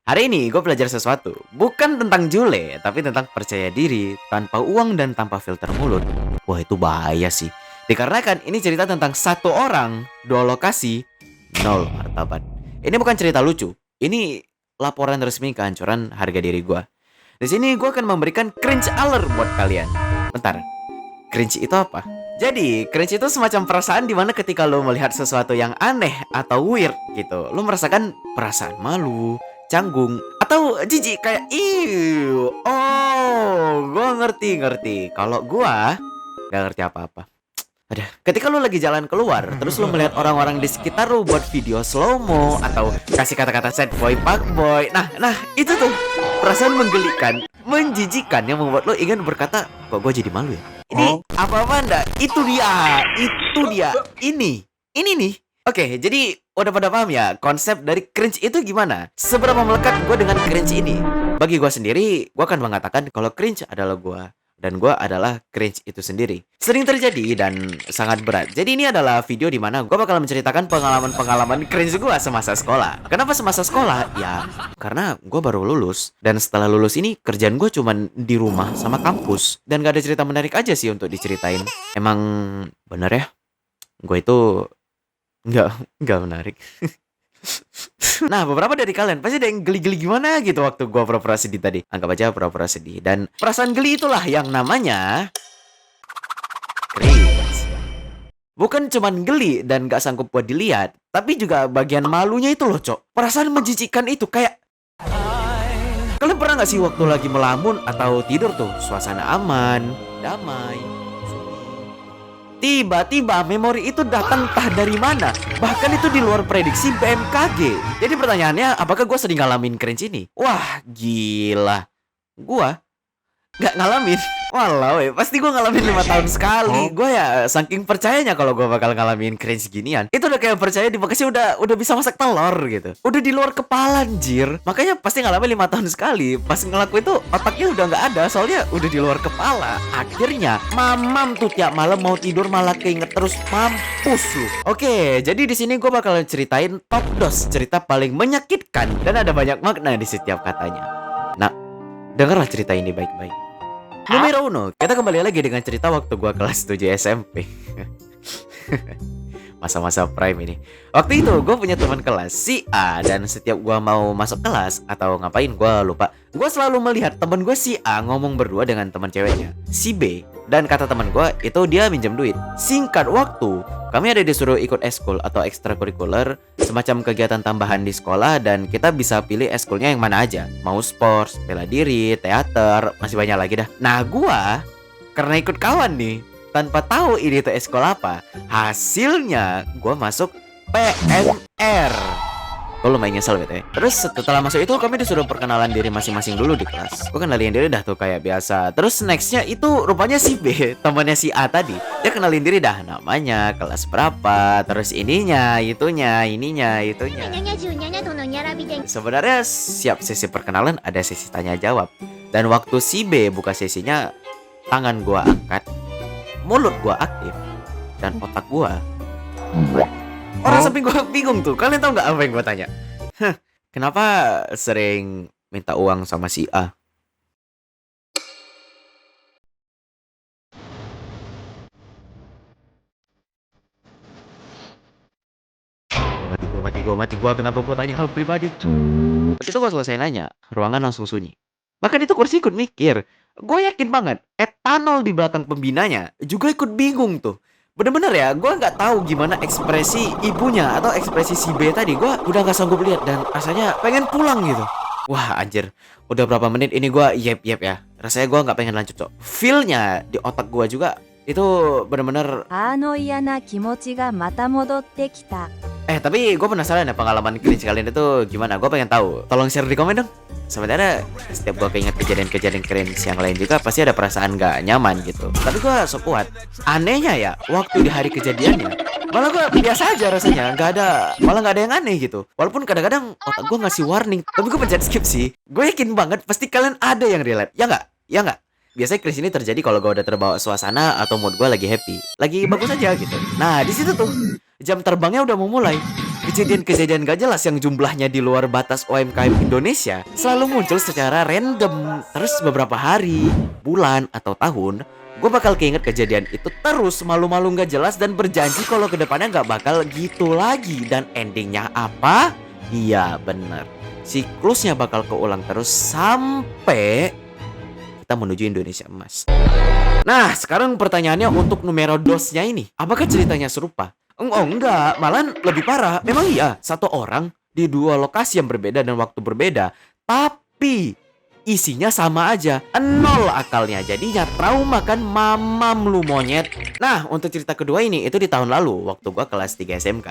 Hari ini gue belajar sesuatu, bukan tentang Jule, tapi tentang percaya diri, tanpa uang dan tanpa filter mulut. Wah itu bahaya sih. Dikarenakan ini cerita tentang satu orang, dua lokasi, nol martabat. Ini bukan cerita lucu, ini laporan resmi kehancuran harga diri gue. Di sini gue akan memberikan cringe alert buat kalian. Bentar, cringe itu apa? Jadi, cringe itu semacam perasaan dimana ketika lo melihat sesuatu yang aneh atau weird gitu, lo merasakan perasaan malu, canggung, atau jijik kayak iu. Oh, gua ngerti. Kalau gua gak ngerti apa-apa. Ada. Ketika lu lagi jalan keluar, terus lu melihat orang-orang di sekitar lu buat video slow-mo atau kasih kata-kata sad boy, fuck boy. Nah, itu tuh perasaan menggelikan, menjijikan yang membuat lu ingin berkata, kok gua jadi malu ya? Ini apa-apa enggak? Itu dia. Ini nih. Oke, jadi udah pada paham ya konsep dari cringe itu gimana? Seberapa melekat gue dengan cringe ini? Bagi gue sendiri, gue akan mengatakan kalau cringe adalah gue. Dan gue adalah cringe itu sendiri. Sering terjadi dan sangat berat. Jadi ini adalah video di mana gue bakal menceritakan pengalaman-pengalaman cringe gue semasa sekolah. Kenapa semasa sekolah? Ya, karena gue baru lulus. Dan setelah lulus ini kerjaan gue cuman di rumah sama kampus. Dan gak ada cerita menarik aja sih untuk diceritain. Emang bener ya? Gue itu nggak menarik. Nah, beberapa dari kalian pasti ada yang geli-geli gimana gitu waktu gua pura-pura sedih tadi. Anggap aja pura-pura sedih. Dan perasaan geli itulah yang namanya cringe. Bukan cuman geli dan gak sanggup buat dilihat, tapi juga bagian malunya itu loh, Cok. Perasaan menjijikkan itu kayak kalian pernah gak sih waktu lagi melamun atau tidur tuh, suasana aman, damai, tiba-tiba memori itu datang entah dari mana. Bahkan itu di luar prediksi BMKG. Jadi pertanyaannya, apakah gue sering ngalamin cringe ini? Wah, gila. Gue gak ngalamin. Walau pasti gue ngalamin 5 tahun sekali. Gue ya saking percayanya kalau gue bakal ngalamin cringe ginian. Itu udah kayak percaya di Bekasi udah bisa masak telur gitu. Udah di luar kepala anjir. Makanya pasti ngalamin 5 tahun sekali. Pas ngelakuin itu otaknya udah gak ada, soalnya udah di luar kepala. Akhirnya mamam tuh tiap malam mau tidur malah keinget terus, mampus lu. Oke, jadi di sini gue bakal ceritain top dos cerita paling menyakitkan dan ada banyak makna di setiap katanya. Nah, dengarlah cerita ini baik-baik. Numero uno, kita kembali lagi dengan cerita waktu gua kelas 7 SMP. Masa-masa prime ini. Waktu itu gue punya teman kelas si A, dan setiap gua mau masuk kelas atau ngapain gua lupa, gua selalu melihat temen gue si A ngomong berdua dengan teman ceweknya si B. Dan kata teman gue itu dia minjem duit. Singkat waktu, kami ada disuruh ikut eskul atau ekstrakurikuler, semacam kegiatan tambahan di sekolah, dan kita bisa pilih eskulnya yang mana aja. Mau sports, bela diri, teater, masih banyak lagi dah. Nah gua karena ikut kawan nih, tanpa tahu ini tuh eskul apa, hasilnya gua masuk PNR. Gue lumayan nyesel gitu ya. Terus setelah masuk itu kami disuruh perkenalan diri masing-masing dulu di kelas. Gue kenalin diri dah tuh kayak biasa. Terus nextnya itu rupanya si B, temannya si A tadi. Dia kenalin diri dah, namanya, kelas berapa, terus ininya, itunya. Sebenarnya siap sesi perkenalan, ada sesi tanya jawab. Dan waktu si B buka sesinya, tangan gua angkat, mulut gua aktif, dan otak gua orang samping gue bingung tuh. Kalian tahu nggak apa yang gue tanya? Kenapa sering minta uang sama si A? Mati gue. Kenapa gue tanya hal pribadi tuh? Itu gue selesai nanya, ruangan langsung sunyi. Bahkan itu kursi ikut mikir. Gue yakin banget, etanol di belakang pembinanya juga ikut bingung tuh. Bener-bener ya, gue nggak tahu gimana ekspresi ibunya atau ekspresi si B tadi. Gue udah nggak sanggup lihat dan rasanya pengen pulang gitu. Wah anjir, udah berapa menit ini gue yep ya. Rasanya gue nggak pengen lanjut, Cok. Feel-nya di otak gue juga itu bener-bener. Tapi gue penasaran ya pengalaman cringe kalian itu gimana. Gue pengen tahu. Tolong share di komen dong. Sebenarnya setiap gue keinget kejadian-kejadian cringe yang lain juga pasti ada perasaan gak nyaman gitu. Tapi gue so kuat. Anehnya ya, waktu di hari kejadiannya malah gue biasa aja rasanya, malah gak ada yang aneh gitu. Walaupun kadang-kadang otak gue ngasih warning, tapi gue pencet skip sih. Gue yakin banget pasti kalian ada yang relate. Ya nggak? Biasanya cringe ini terjadi kalau gue udah terbawa suasana atau mood gue lagi happy, lagi bagus aja gitu. Nah di situ tuh jam terbangnya udah mau mulai. Kejadian-kejadian gak jelas yang jumlahnya di luar batas UMKM Indonesia selalu muncul secara random. Terus beberapa hari, bulan, atau tahun, gue bakal keinget kejadian itu terus, malu-malu gak jelas, dan berjanji kalau kedepannya gak bakal gitu lagi. Dan endingnya apa? Iya bener, siklusnya bakal keulang terus sampai kita menuju Indonesia emas. Nah, sekarang pertanyaannya untuk numero dosnya ini, apakah ceritanya serupa? Oh enggak, malah lebih parah. Memang iya, satu orang di dua lokasi yang berbeda dan waktu berbeda, tapi isinya sama aja, nol akalnya. Jadinya trauma kan, mamam lu monyet. Nah, untuk cerita kedua ini itu di tahun lalu waktu gua kelas 3 SMK.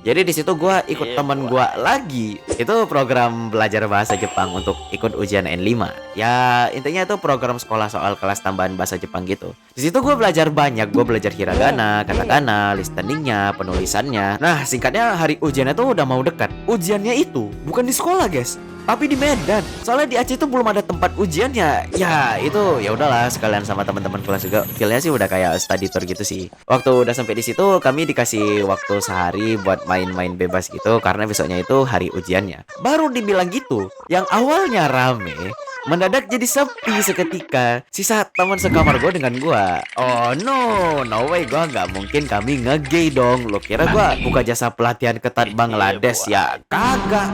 Jadi di situ gua ikut teman gua lagi. Itu program belajar bahasa Jepang untuk ikut ujian N5. Ya, intinya itu program sekolah soal kelas tambahan bahasa Jepang gitu. Di situ gua belajar banyak, gua belajar hiragana, katakana, listeningnya, penulisannya. Nah, singkatnya hari ujiannya tuh udah mau dekat. Ujiannya itu bukan di sekolah, guys, tapi di Medan. Soalnya di Aceh itu belum ada tempat ujiannya. Ya itu ya udahlah, sekalian sama teman-teman kelas juga. Feelnya sih udah kayak study tour gitu sih. Waktu udah sampai di situ, kami dikasih waktu sehari buat main-main bebas gitu, karena besoknya itu hari ujiannya. Baru dibilang gitu, yang awalnya rame mendadak jadi sepi seketika. Sisa teman sekamar gue dengan gue. Oh no way, gue nggak mungkin kami ngegay dong. Lo kira gue buka jasa pelatihan ketat Bangladesh ya? Kagak.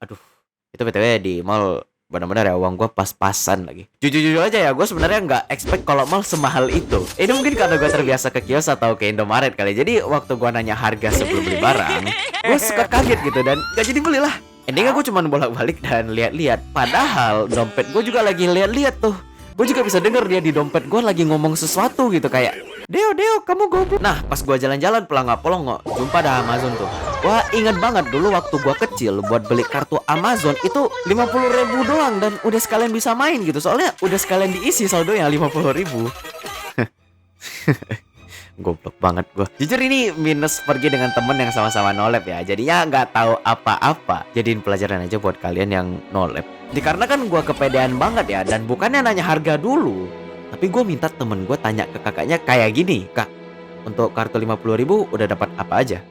Aduh, itu BTW di mall benar-benar ya, uang gue pas-pasan lagi. Jujur aja ya, gue sebenarnya nggak expect kalau mall semahal itu. Ini mungkin karena gue terbiasa ke kios atau ke Indomaret kali. Jadi waktu gue nanya harga sebelum beli barang, gue suka kaget gitu dan gak jadi belilah. Endingnya gue cuma bolak-balik dan lihat-lihat. Padahal dompet gue juga lagi lihat-lihat tuh. Gue juga bisa denger dia di dompet gue lagi ngomong sesuatu gitu kayak, Deo, kamu goblok. Nah, pas gue jalan-jalan pelongo-pelongo, jumpa ada Amazon tuh. Wah, inget banget dulu waktu gue kecil buat beli kartu Amazon itu 50.000 doang dan udah sekalian bisa main gitu. Soalnya udah sekalian diisi saldonya 50.000. Goblok banget gue. Jujur ini minus pergi dengan temen yang sama-sama nolep ya. Jadinya nggak tahu apa-apa. Jadiin pelajaran aja buat kalian yang nolep. Dikarenakan gue kepedean banget ya, dan bukannya nanya harga dulu, tapi gue minta temen gue tanya ke kakaknya kayak gini, Kak, untuk kartu 50.000 udah dapat apa aja?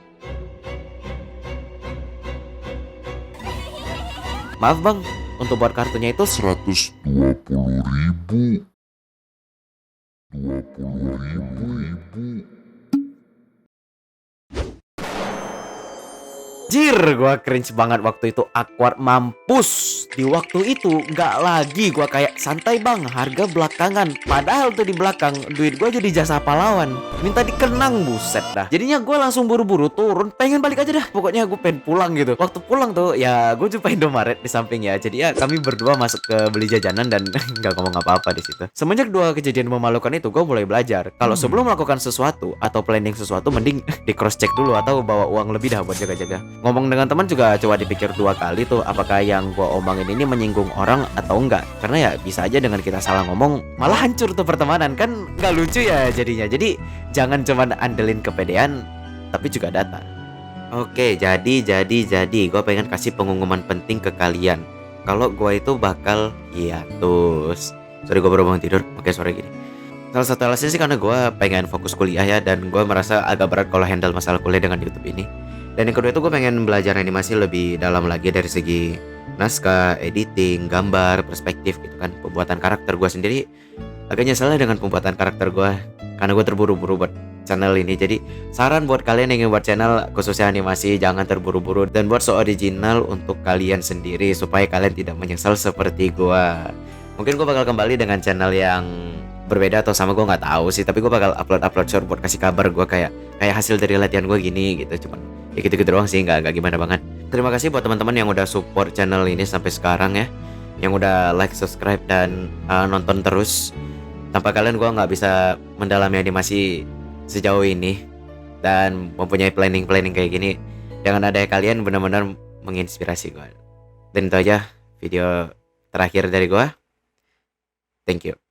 Maaf bang, untuk buat kartunya itu 120.000. 20.000. Jir, gua cringe banget waktu itu, awkward mampus. Di waktu itu nggak lagi gua kayak santai bang, harga belakangan. Padahal tuh di belakang duit gua jadi jasa pahlawan, minta dikenang, buset dah. Jadinya gua langsung buru-buru turun, pengen balik aja dah. Pokoknya gue pengen pulang gitu. Waktu pulang tuh ya gue jumpa Indomaret di sampingnya. Jadi ya kami berdua masuk ke beli jajanan dan nggak ngomong apa-apa di situ. Semenjak dua kejadian memalukan itu, gue mulai belajar kalau sebelum melakukan sesuatu atau planning sesuatu, mending di cross check dulu atau bawa uang lebih dah buat jaga-jaga. Ngomong dengan teman juga coba dipikir dua kali tuh, apakah yang gua omongin ini menyinggung orang atau enggak. Karena ya bisa aja dengan kita salah ngomong malah hancur tuh pertemanan, kan nggak lucu ya jadinya. Jadi jangan cuma andelin kepedean, tapi juga data. Oke, jadi gua pengen kasih pengumuman penting ke kalian. Kalau gua itu bakal hiatus. Sorry, gua baru bangun tidur. Oke, sore gini. Salah satu alasannya sih karena gua pengen fokus kuliah ya, dan gua merasa agak berat kalau handle masalah kuliah dengan YouTube ini. Dan yang kedua itu gue pengen belajar animasi lebih dalam lagi dari segi naskah, editing, gambar, perspektif gitu kan. Pembuatan karakter gue sendiri agak nyesel dengan pembuatan karakter gue, karena gue terburu-buru buat channel ini. Jadi saran buat kalian yang ingin buat channel khususnya animasi, jangan terburu-buru dan buat original untuk kalian sendiri supaya kalian tidak menyesal seperti gue. Mungkin gue bakal kembali dengan channel yang berbeda atau sama, gue nggak tahu sih, tapi gue bakal upload short buat kasih kabar gue kayak hasil dari latihan gue gini gitu. Cuman ya gitu-gitu doang sih, nggak gimana banget. Terima kasih buat teman-teman yang udah support channel ini sampai sekarang ya, yang udah like, subscribe, dan nonton terus. Tanpa kalian gue nggak bisa mendalami animasi sejauh ini dan mempunyai planning kayak gini. Dengan adanya kalian benar-benar menginspirasi gue. Dan itu aja video terakhir dari gue. Thank you.